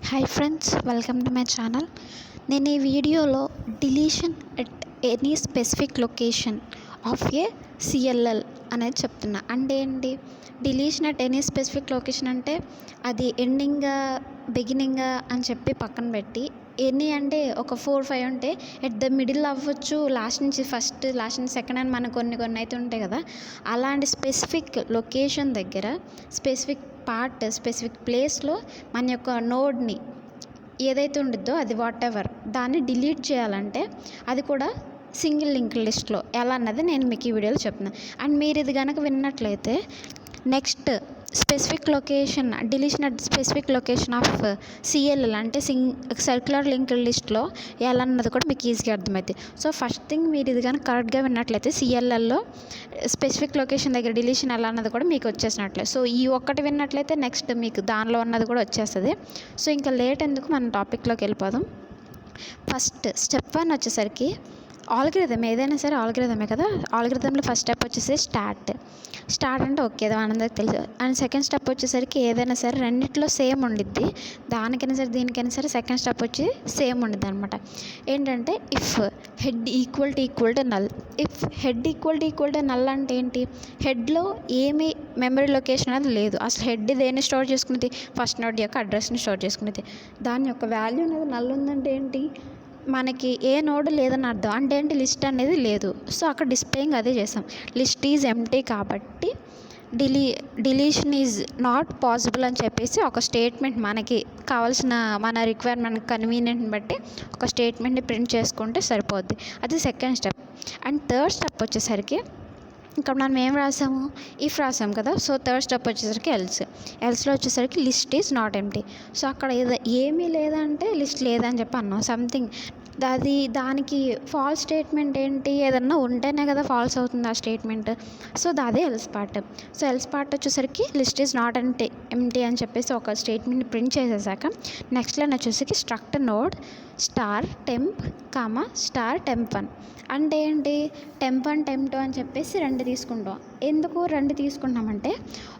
Hi friends, welcome to my channel. నేను ఈ వీడియోలో deletion at any specific location of A CLL అనేది చెప్తున్నా. అంటే ఏంటి deletion at any specific location అంటే అది ఎండింగ్ బిగినింగ్ అని చెప్పి పక్కన పెట్టి ఎనీ అంటే ఒక 4-5 ఉంటే ఎట్ ద మిడిల్ అవ్వచ్చు, లాస్ట్ నుంచి ఫస్ట్, లాస్ట్ నుంచి సెకండ్ అని మనకు కొన్ని అయితే ఉంటాయి కదా. అలాంటి స్పెసిఫిక్ లొకేషన్ దగ్గర స్పెసిఫిక్ పార్ట్ స్పెసిఫిక్ ప్లేస్లో మన యొక్క నోడ్ని ఏదైతే ఉండిద్దో అది వాట్ ఎవర్ దాన్ని డిలీట్ చేయాలంటే అది కూడా సింగిల్ లింక్ లిస్ట్లో ఎలా అన్నది నేను మీకు ఈ వీడియోలో చెప్తున్నాను. అండ్ మీరు ఇది కనుక విన్నట్లయితే next specific location deletion at specific location of CLL అంటే సర్క్యులర్ లింక్ లిస్ట్లో ఎలా అన్నది కూడా మీకు ఈజీగా అర్థమవుతుంది. సో ఫస్ట్ థింగ్ మీరు ఇది కానీ కరెక్ట్గా విన్నట్లయితే సిఎల్ఎల్లో స్పెసిఫిక్ లొకేషన్ దగ్గర డిలీషన్ ఎలా అన్నది కూడా మీకు వచ్చేసినట్లే. సో ఈ ఒక్కటి విన్నట్లయితే నెక్స్ట్ మీకు దానిలో ఉన్నది కూడా వచ్చేస్తుంది. సో ఇంకా లేట్ ఎందుకు మన టాపిక్లోకి వెళ్ళిపోదాం. ఫస్ట్ స్టెప్ 1 వచ్చేసరికి ఆల్గరిథం, ఏదైనా సరే ఆల్గరిథమే కదా. ఆల్గరిథంలో ఫస్ట్ స్టెప్ వచ్చేసి స్టార్ట్ అంటే ఓకే, అది మనందరికి తెలుసు. అండ్ సెకండ్ స్టెప్ వచ్చేసరికి ఏదైనా సరే రెండిట్లో సేమ్ ఉండిద్ది, దానికైనా సరే దీనికైనా సరే సెకండ్ స్టెప్ వచ్చి సేమ్ ఉండిద్ది అనమాట. ఏంటంటే if head equal to null. If head equal to null అంటే ఏంటి, హెడ్లో ఏమీ మెమరీ లొకేషన్ అనేది లేదు. అసలు హెడ్ దేన్ని స్టోర్ చేసుకునేది, ఫస్ట్ నోడ్ యొక్క అడ్రస్ని స్టోర్ చేసుకునేది. దాని యొక్క వాల్యూ అనేది నల్ ఉందంటే ఏంటి, మనకి ఏ నోడ్ లేదని అర్థం. అంటే ఏంటి, లిస్ట్ అనేది లేదు. సో అక్కడ డిస్ప్లేయింగ్ అదే చేసాం, లిస్ట్ ఈజ్ ఎంప్టీ కాబట్టి డిలీషన్ ఈజ్ నాట్ పాసిబుల్ అని చెప్పేసి ఒక స్టేట్మెంట్ మనకి కావాల్సిన మన రిక్వైర్మెంట్ కన్వీనియంట్ని బట్టి ఒక స్టేట్మెంట్ని ప్రింట్ చేసుకుంటే సరిపోద్ది. అది second step. And third step వచ్చేసరికి ఇక్కడ మనం ఏం రాసాము, ఇఫ్ రాసాం కదా. సో థర్డ్ స్టెప్ వచ్చేసరికి ఎల్స్లో వచ్చేసరికి list is not empty. So అక్కడ ఏమీ లేదంటే లిస్ట్ లేదని చెప్పి అన్నాం. సంథింగ్ దానికి ఫాల్స్ స్టేట్మెంట్ ఏంటి, ఏదన్నా ఉంటేనే కదా ఫాల్స్ అవుతుంది ఆ స్టేట్మెంట్. సో అదే else part. So else part వచ్చేసరికి లిస్ట్ ఈజ్ నాట్ ఎంప్టీ అని చెప్పేసి ఒక స్టేట్మెంట్ ప్రింట్ చేసేసాక నెక్స్ట్ లైన్ వచ్చేసరికి struct node star temp comma star temp one అంటే ఏంటి, టెంప్1 టెంప్2 అని చెప్పేసి రెండు తీసుకుంటాం. ఎందుకు రెండు తీసుకుంటామంటే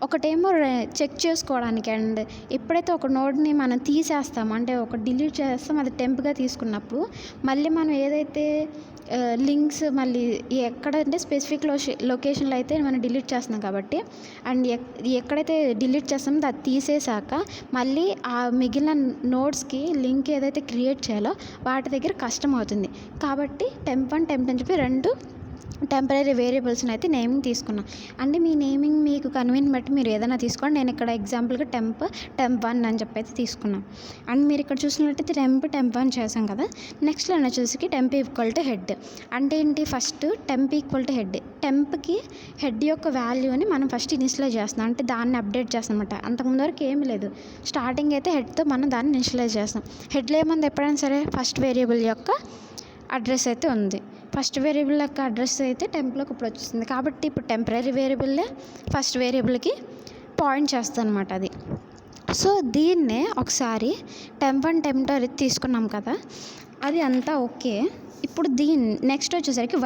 ఒకటేమో చెక్ చేసుకోవడానికి, అండ్ ఎప్పుడైతే ఒక నోడ్ని మనం తీసేస్తాం అంటే ఒక డిలీట్ చేస్తాం అది టెంప్గా తీసుకున్నప్పుడు మళ్ళీ మనం ఏదైతే లింక్స్ మళ్ళీ ఎక్కడంటే స్పెసిఫిక్ లొకేషన్లో అయితే మనం డిలీట్ చేస్తున్నాం కాబట్టి, అండ్ ఎక్కడైతే డిలీట్ చేస్తామో అది తీసేసాక మళ్ళీ ఆ మిగిలిన నోడ్స్కి లింక్ ఏదైతే క్రియేట్ చేయాలో వాటి దగ్గర కష్టం అవుతుంది. కాబట్టి టెంప్1 టెంప్2 అని చెప్పి రెండు టెంపరీ వేరియబుల్స్ని అయితే నేమింగ్ తీసుకున్నాను. అంటే మీ నేమింగ్ మీకు కన్వీనియంట్ బట్టి మీరు ఏదైనా తీసుకోండి. నేను ఇక్కడ ఎగ్జాంపుల్గా టెంప్1 అని చెప్పి అయితే తీసుకున్నాను. అండ్ మీరు ఇక్కడ చూసినట్టయితే టెంప్1 చేసాం కదా. నెక్స్ట్ లైన్ వచ్చేసి టెంప్ ఈక్వల్ టు హెడ్ అంటే ఏంటి, first temp equal to head. టెంప్కి హెడ్ యొక్క వాల్యూని మనం ఫస్ట్ ఇనిషియలైజ్ చేస్తున్నాం, అంటే దాన్ని అప్డేట్ చేస్తాం అనమాట. అంతకుముందు వరకు ఏమీ లేదు, స్టార్టింగ్ అయితే హెడ్తో మనం దాన్ని ఇనిషియలైజ్ చేస్తాం. హెడ్లో ఏముంది, ఎప్పుడైనా సరే ఫస్ట్ వేరియబుల్ యొక్క అడ్రస్ అయితే ఉంది. ఫస్ట్ వేరియబుల్ యొక్క అడ్రస్ అయితే టెంప్లోకి ఇప్పుడు వచ్చేస్తుంది కాబట్టి ఇప్పుడు టెంపరీ వేరియబుల్లే ఫస్ట్ వేరియబుల్కి పాయింట్ చేస్తుంది అనమాట అది. సో దీన్నే ఒకసారి టెంప్1 టెంప్2 అది తీసుకున్నాం కదా, అది అంతా ఓకే. ఇప్పుడు నెక్స్ట్ వచ్చేసరికి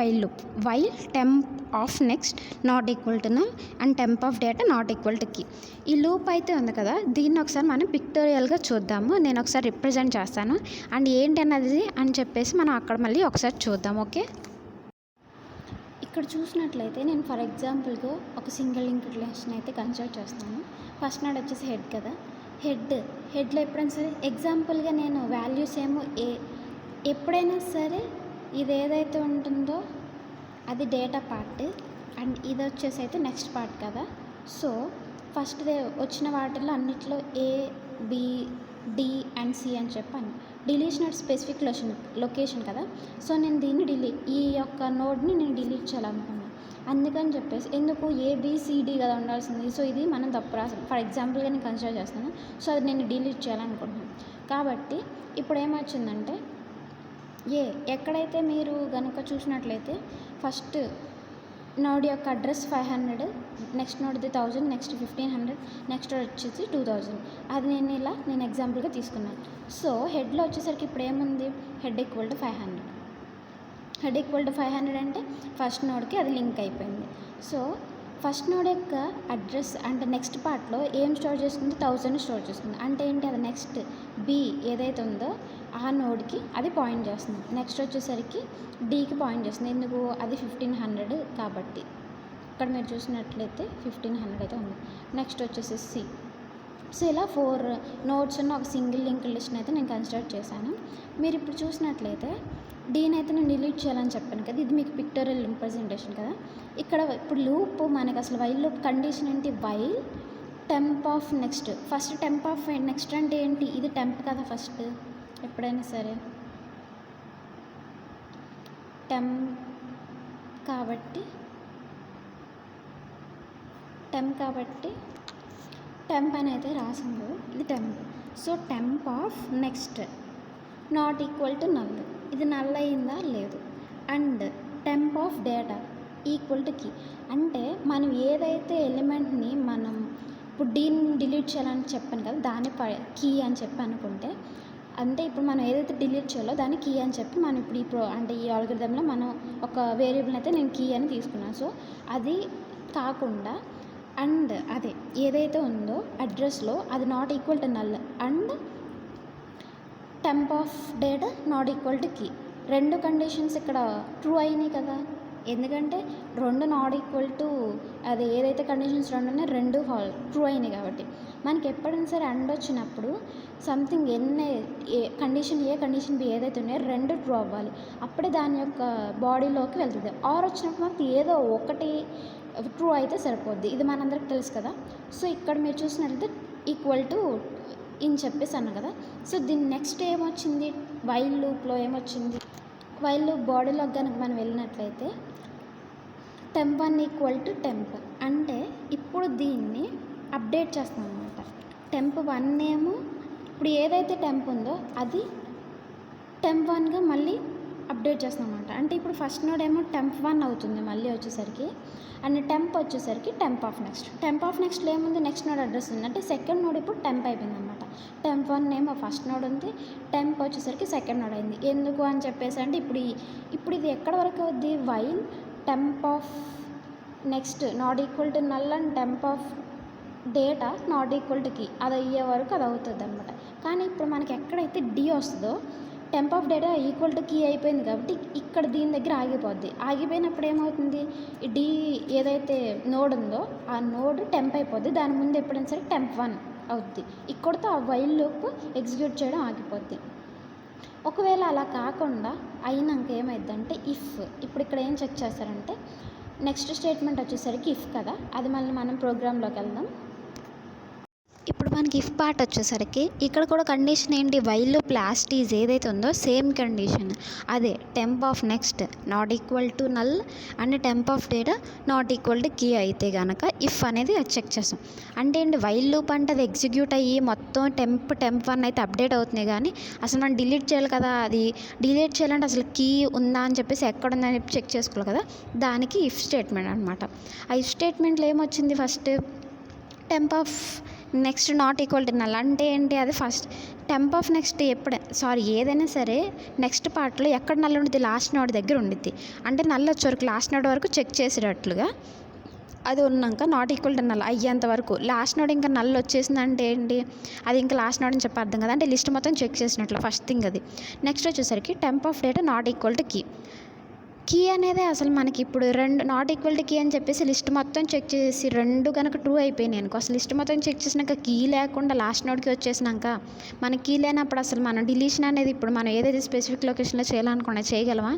while temp of next not equal to null and temp of data not equal to key. ఈ లూప్ అయితే ఉంది కదా, దీన్ని ఒకసారి మనం పిక్టోరియల్గా చూద్దాము. నేను ఒకసారి రిప్రజెంట్ చేస్తాను అండ్ ఏంటి అన్నది అని చెప్పేసి మనం అక్కడ మళ్ళీ ఒకసారి చూద్దాం. ఓకే, ఇక్కడ చూసినట్లయితే నేను ఫర్ ఎగ్జాంపుల్గా ఒక సింగిల్ లింక్ రిలేషన్ అయితే కన్సిడర్ చేస్తాను. ఫస్ట్ నాడు వచ్చేసి హెడ్ కదా. హెడ్లో ఎప్పుడైనా సరే ఎగ్జాంపుల్గా నేను వాల్యూస్ ఏమో ఎప్పుడైనా సరే ఇది ఏదైతే ఉంటుందో అది డేటా పార్ట్ అండ్ ఇది వచ్చేసి అయితే నెక్స్ట్ పార్ట్ కదా. సో ఫస్ట్ వచ్చిన వాటిల్లో అన్నిట్లో A, B, D and C అని చెప్పాను. డిలీషన్ అట్ స్పెసిఫిక్ లొకేషన్ కదా. సో నేను దీన్ని ఈ యొక్క నోడ్ని నేను డిలీట్ చేయాలనుకున్నాను. అందుకని చెప్పేసి ఎందుకు ABCD కదా ఉండాల్సింది. సో ఇది మనం తప్పు రాసాం. ఫర్ ఎగ్జాంపుల్గా నేను కన్సిడర్ చేస్తాను. సో అది నేను డిలీట్ చేయాలనుకుంటున్నాను. కాబట్టి ఇప్పుడు ఏమొచ్చిందంటే ఎక్కడైతే మీరు కనుక చూసినట్లయితే ఫస్ట్ నోడ్ యొక్క అడ్రస్ 500, నెక్స్ట్ నోడ్ది 1000, నెక్స్ట్ 1500, నెక్స్ట్ వచ్చేసి 2000. అది నేను ఎగ్జాంపుల్గా తీసుకున్నాను. సో హెడ్లో వచ్చేసరికి ఇప్పుడు ఏముంది, హెడ్ ఈక్వల్ టు 500 అంటే ఫస్ట్ నోడ్కి అది లింక్ అయిపోయింది. సో ఫస్ట్ నోడ్ యొక్క అడ్రస్ అంటే నెక్స్ట్ పార్ట్లో ఏం స్టోర్ చేసుకుంది 1000 స్టోర్ చేసుకుంది. అంటే ఏంటి అది నెక్స్ట్ బి ఏదైతే ఉందో ఆ నోడ్కి అది పాయింట్ చేస్తుంది. నెక్స్ట్ వచ్చేసరికి డీకి పాయింట్ చేస్తుంది. ఎందుకు అది 1500 కాబట్టి. ఇక్కడ మీరు చూసినట్లయితే 1500 అయితే ఉంది. నెక్స్ట్ వచ్చేసి సి. సో ఇలా 4 నోట్స్ ఉన్న ఒక సింగిల్ లింక్ లిస్ట్ని అయితే నేను కన్సిడర్ చేశాను. మీరు ఇప్పుడు చూసినట్లయితే డీని అయితే నేను డిలీట్ చేయాలని చెప్పాను కదా, ఇది మీకు పిక్టోరియల్ రిప్రజెంటేషన్ కదా. ఇక్కడ ఇప్పుడు లూప్ మనకి అసలు వైల్ లూప్ కండిషన్ ఏంటి, while temp of next. First temp of next అంటే ఏంటి, ఇది టెంప్ కదా ఫస్ట్ ఎప్పుడైనా సరే టెంప్ కాబట్టి టెంప్ అని అయితే రాసిందో ఇది temp. So temp of next not equal to null, ఇది నల్ అయిందా లేదు. And temp of data equal to key. అంటే మనం ఏదైతే ఎలిమెంట్ని మనం ఇప్పుడు డీని డిలీట్ చేయాలని చెప్పాను కదా, దాన్ని కీ అని చెప్పి అనుకుంటే, అంటే ఇప్పుడు మనం ఏదైతే డిలీట్ చేయాలో దాన్ని కీ అని చెప్పి మనం ఇప్పుడు అంటే ఈ ఆల్గరిథంలో మనం ఒక వేరియబుల్ అయితే నేను కీ అని తీసుకున్నాను. సో అది కాకుండా అండ్ అదే ఏదైతే ఉందో అడ్రస్లో అది not equal to null and temp of data not equal to key. 2 conditions ఇక్కడ ట్రూ అయినాయి కదా, ఎందుకంటే 2 నాట్ ఈక్వల్ టు అది ఏదైతే కండిషన్స్ 2 ఉన్నాయి 2 ట్రూ అయినాయి కాబట్టి. మనకి ఎప్పుడైనా సరే అండ్ వచ్చినప్పుడు సంథింగ్ కండిషన్ ఏ కండిషన్ బి ఏదైతే ఉన్నాయో 2 ట్రూ అవ్వాలి, అప్పుడే దాని యొక్క బాడీలోకి వెళ్తుంది. ఆర్ వచ్చినప్పుడు మనకి ఏదో ఒకటి ట్రూ అయితే సరిపోద్ది, ఇది మనందరికి తెలుసు కదా. సో ఇక్కడ మీరు చూసినట్లయితే ఈక్వల్ టు అని చెప్పేసి అన్నాను కదా. సో దీని నెక్స్ట్ ఏమొచ్చింది, వైల్ లూప్లో ఏమొచ్చింది, వైల్ లూప్ బాడీలోకి కనుక మనం వెళ్ళినట్లయితే టెంప్ 1 ఈక్వల్ టు టెంప్. అంటే ఇప్పుడు దీన్ని అప్డేట్ చేస్తాం అనమాట. టెంప్ 1 ఏమో ఇప్పుడు ఏదైతే టెంప్ ఉందో అది టెంప్ 1గా మళ్ళీ అప్డేట్ చేస్తాం అనమాట. అంటే ఇప్పుడు ఫస్ట్ నోడ్ ఏమో టెంప్ 1 అవుతుంది మళ్ళీ వచ్చేసరికి, అండ్ టెంప్ వచ్చేసరికి temp of next. Temp of నెక్స్ట్లో ఏముంది, నెక్స్ట్ నోడ్ అడ్రస్ ఉంది. అంటే సెకండ్ నోడ్ ఇప్పుడు టెంప్ అయిపోయింది అనమాట. టెంప్ 1 ఏమో ఫస్ట్ నోడ్ ఉంది, టెంప్ వచ్చేసరికి సెకండ్ నోడ్ అయింది. ఎందుకు అని చెప్పేసి అంటే ఇప్పుడు ఇది ఎక్కడ వరకు అవుద్ది, while temp of next not equal to null and temp of data not equal to key, అది అయ్యే వరకు అది అవుతుంది అనమాట. కానీ ఇప్పుడు మనకి ఎక్కడైతే డి వస్తుందో temp of data equal to key అయిపోయింది కాబట్టి ఇక్కడ దీని దగ్గర ఆగిపోద్ది. ఆగిపోయినప్పుడు ఏమవుతుంది, డి ఏదైతే నోడ్ ఉందో ఆ నోడ్ టెంప్ అయిపోద్ది, దాని ముందు ఎప్పుడైనా సరే టెంప్ 1 అవుద్ది. ఇక్కడితో ఆ వైల్ లూప్ ఎగ్జిక్యూట్ చేయడం ఆగిపోద్ది. ఒకవేళ అలా కాకుండా అయినాక ఏమైందంటే ఇఫ్, ఇప్పుడు ఇక్కడ ఏం చెక్ చేస్తారంటే నెక్స్ట్ స్టేట్మెంట్ వచ్చేసరికి ఇఫ్ కదా, అది మళ్ళీ మనం ప్రోగ్రాంలోకి వెళ్దాం. ఇప్పుడు మనకి ఇఫ్ పార్ట్ వచ్చేసరికి ఇక్కడ కూడా కండిషన్ ఏంటి, వైల్ లూప్ లాస్ట్ ఈజ్ ఏదైతే ఉందో సేమ్ కండిషన్, అదే temp of next not equal to null and temp of data not equal to key అయితే కనుక ఇఫ్ అనేది చెక్ చేస్తాం. అంటే ఏంటి, వైల్ లూప్ అంటే అది ఎగ్జిక్యూట్ అయ్యి మొత్తం టెంప్ 1 అయితే అప్డేట్ అవుతున్నాయి, కానీ అసలు మనం డిలీట్ చేయాలి కదా, అది డిలీట్ చేయాలంటే అసలు కీ ఉందా అని చెప్పేసి ఎక్కడ ఉందని చెప్పి చెక్ చేసుకోవాలి కదా, దానికి ఇఫ్ స్టేట్మెంట్ అనమాట. ఆ ఇఫ్ స్టేట్మెంట్లో ఏమొచ్చింది, first temp of next not equal to null. అంటే ఏంటి, అది ఫస్ట్ టెంప్ ఆఫ్ నెక్స్ట్ ఏదైనా సరే నెక్స్ట్ పార్ట్లో ఎక్కడ నల్ ఉండిద్ది, లాస్ట్ నోడ్ దగ్గర ఉండిద్ది. అంటే నల్ వచ్చే వరకు లాస్ట్ నోడ్ వరకు చెక్ చేసేటట్లుగా అది ఉన్నాక నాట్ ఈక్వల్ టు నల్ అయ్యేంత వరకు, లాస్ట్ నోడ్ ఇంకా నల్ వచ్చేసింది అంటే ఏంటి, అది ఇంకా లాస్ట్ నోడ్ అని చెప్పి అర్థం కదా, అంటే లిస్ట్ మొత్తం చెక్ చేసినట్లు ఫస్ట్ థింగ్ అది. నెక్స్ట్ వచ్చేసరికి temp of data not equal to key అనేది అసలు మనకి ఇప్పుడు 2 నాట్ ఈక్వల్ టు కీ అని చెప్పేసి లిస్ట్ మొత్తం చెక్ చేసి 2 కనుక ట్రూ అయిపోయినాయి అనుకో, అసలు లిస్ట్ మొత్తం చెక్ చేసినాక కీ లేకుండా లాస్ట్ నోడ్కి వచ్చేసినాక మనకి కీ లేనప్పుడు అసలు మనం డిలీషన్ అనేది ఇప్పుడు మనం ఏదైతే స్పెసిఫిక్ లొకేషన్లో చేయాలనుకున్నా చేయగలమా,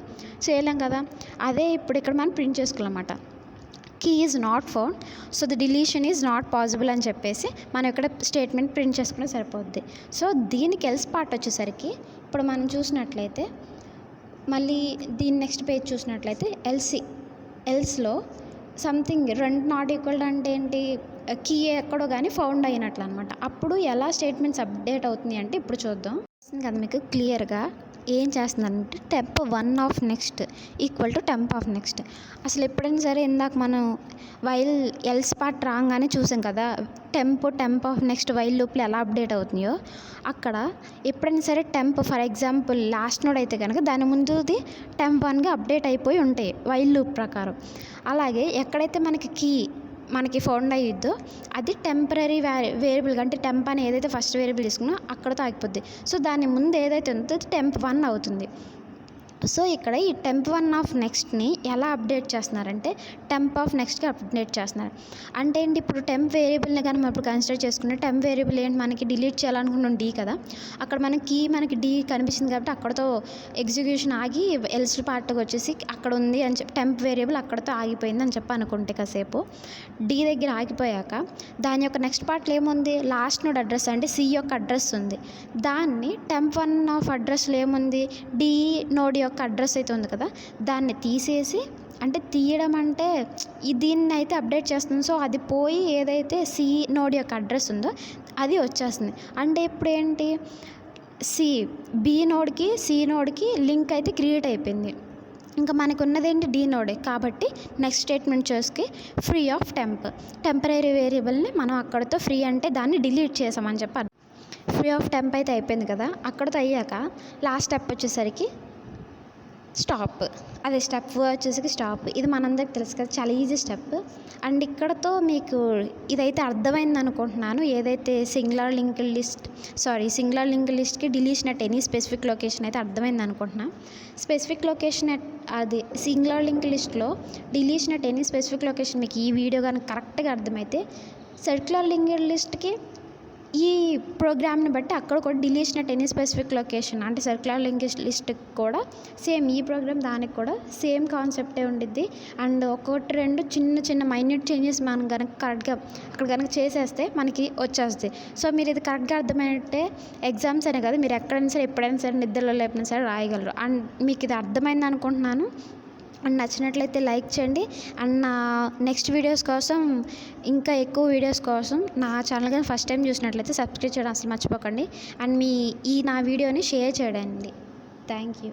చేయలేం కదా. అదే ఇప్పుడు ఇక్కడ మనం ప్రింట్ చేసుకోవాలన్నమాట, key is not found, so the deletion is not possible అని చెప్పేసి మనం ఇక్కడ స్టేట్మెంట్ ప్రింట్ చేసుకుంటే సరిపోద్ది. సో దీనికి ఎల్స్ పార్ట్ వచ్చేసరికి ఇప్పుడు మనం చూసినట్లయితే మళ్ళీ దీని నెక్స్ట్ పేజ్ చూసినట్లయితే ఎల్స్లో సంథింగ్ 2 నాట్ ఈక్వల్ అంటే ఏంటి, కీ ఎక్కడో కానీ ఫౌండ్ అయినట్లు అనమాట. అప్పుడు ఎలా స్టేట్మెంట్స్ అప్డేట్ అవుతుంది అంటే ఇప్పుడు చూద్దాం కదా, మీకు క్లియర్గా ఏం చేస్తుందంటే temp 1 of next equal to temp of next. అసలు ఎప్పుడైనా సరే ఇందాక మనం వైల్ ఎల్స్ పార్ట్ రాగానే చూసాం కదా, టెంప్ ఆఫ్ నెక్స్ట్ వైల్ లూప్లో ఎలా అప్డేట్ అవుతున్నాయో, అక్కడ ఎప్పుడైనా సరే temp for example last node అయితే కనుక దాని ముందుది టెంప్ 1గా అప్డేట్ అయిపోయి ఉంటాయి వైల్ లూప్ ప్రకారం. అలాగే ఎక్కడైతే మనకి కీ మనకి ఫౌండ్ అయ్యిద్దో అది టెంపరరీ వేరియబుల్, అంటే టెంప్ అని ఏదైతే ఫస్ట్ వేరియబుల్ తీసుకున్నా అక్కడతో ఆగిపోద్ది. సో దాని ముందు ఏదైతే ఉందో అది temp1 అవుతుంది. సో ఇక్కడ ఈ temp1 ఆఫ్ నెక్స్ట్ని ఎలా అప్డేట్ చేస్తున్నారంటే టెంప్ ఆఫ్ నెక్స్ట్కి అప్డేట్ చేస్తున్నారు. అంటే ఏంటి, ఇప్పుడు టెంప్ వేరియబుల్ని కానీ మనం ఇప్పుడు కన్సిడర్ చేసుకుంటే టెంప్ వేరియబుల్ ఏంటి, మనకి డిలీట్ చేయాలనుకున్నాం డి కదా, అక్కడ మనకి డి కనిపిస్తుంది కాబట్టి అక్కడతో ఎగ్జిక్యూషన్ ఆగి ఎల్స్ పార్ట్కి వచ్చేసి అక్కడ ఉంది అని చెప్పి టెంప్ వేరియబుల్ అక్కడతో ఆగిపోయింది అని చెప్పి అనుకుంటే కాసేపు డి దగ్గర ఆగిపోయాక దాని యొక్క నెక్స్ట్ పార్ట్లో ఏముంది, లాస్ట్ నోడ్ అడ్రస్ అంటే సి యొక్క అడ్రస్ ఉంది. దాన్ని temp1 ఆఫ్ అడ్రస్లో ఏముంది, డి నోడ్ యొక్క అడ్రస్ అయితే ఉంది కదా, దాన్ని తీసేసి, అంటే తీయడం అంటే దీన్ని అయితే అప్డేట్ చేస్తుంది. సో అది పోయి ఏదైతే సి నోడ్ యొక్క అడ్రస్ ఉందో అది వచ్చేస్తుంది. అంటే ఇప్పుడు ఏంటి, బి నోడ్కి సి నోడ్కి లింక్ అయితే క్రియేట్ అయిపోయింది. ఇంకా మనకు ఉన్నది ఏంటి, డి నోడే. కాబట్టి నెక్స్ట్ స్టేట్మెంట్ చూసి ఫ్రీ ఆఫ్ టెంపరరీ వేరియబుల్ని మనం అక్కడతో ఫ్రీ అంటే దాన్ని డిలీట్ చేసామని చెప్పి ఫ్రీ ఆఫ్ టెంప్ అయితే అయిపోయింది కదా. అక్కడతో అయ్యాక లాస్ట్ స్టెప్ వచ్చేసరికి స్టాప్. అదే స్టెప్ వచ్చేసరికి స్టాప్. ఇది మనందరికి తెలుసు కదా, చాలా ఈజీ స్టెప్. అండ్ ఇక్కడతో మీకు ఇదైతే అర్థమైంది అనుకుంటున్నాను. ఏదైతే సింగులర్ లింక్ లిస్ట్కి deletion at any specific location అయితే అర్థమైంది అనుకుంటున్నా. స్పెసిఫిక్ లొకేషన్ అది సింగులర్ లింక్ లిస్ట్లో deletion at any specific location మీకు ఈ వీడియో కానీ కరెక్ట్గా అర్థమైతే సర్క్యులర్ లింక్ లిస్ట్కి ఈ ప్రోగ్రామ్ని బట్టి అక్కడ కూడా deletion at any specific location అంటే సర్క్యులర్ లింక్ లిస్ట్కి కూడా సేమ్ ఈ ప్రోగ్రామ్ దానికి కూడా సేమ్ కాన్సెప్టే ఉండిద్ది. అండ్ ఒకటి రెండు చిన్న మైన్యూట్ చేంజెస్ మనం కనుక కరెక్ట్గా అక్కడ కనుక చేసేస్తే మనకి వచ్చేస్తుంది. సో మీరు ఇది కరెక్ట్గా అర్థమైనట్టే ఎగ్జామ్స్ అనే కాదు, మీరు ఎక్కడైనా సరే ఎప్పుడైనా సరే నిద్రలో లేపినా సరే రాయగలరు. అండ్ మీకు ఇది అర్థమైంది అనుకుంటున్నాను. అండ్ నచ్చినట్లయితే లైక్ చేయండి. అండ్ నా నెక్స్ట్ వీడియోస్ కోసం, ఇంకా ఎక్కువ వీడియోస్ కోసం నా ఛానల్ కానీ ఫస్ట్ టైం చూసినట్లయితే సబ్స్క్రైబ్ చేయడం అసలు మర్చిపోకండి. అండ్ నా వీడియోని షేర్ చేయండి. Thank you.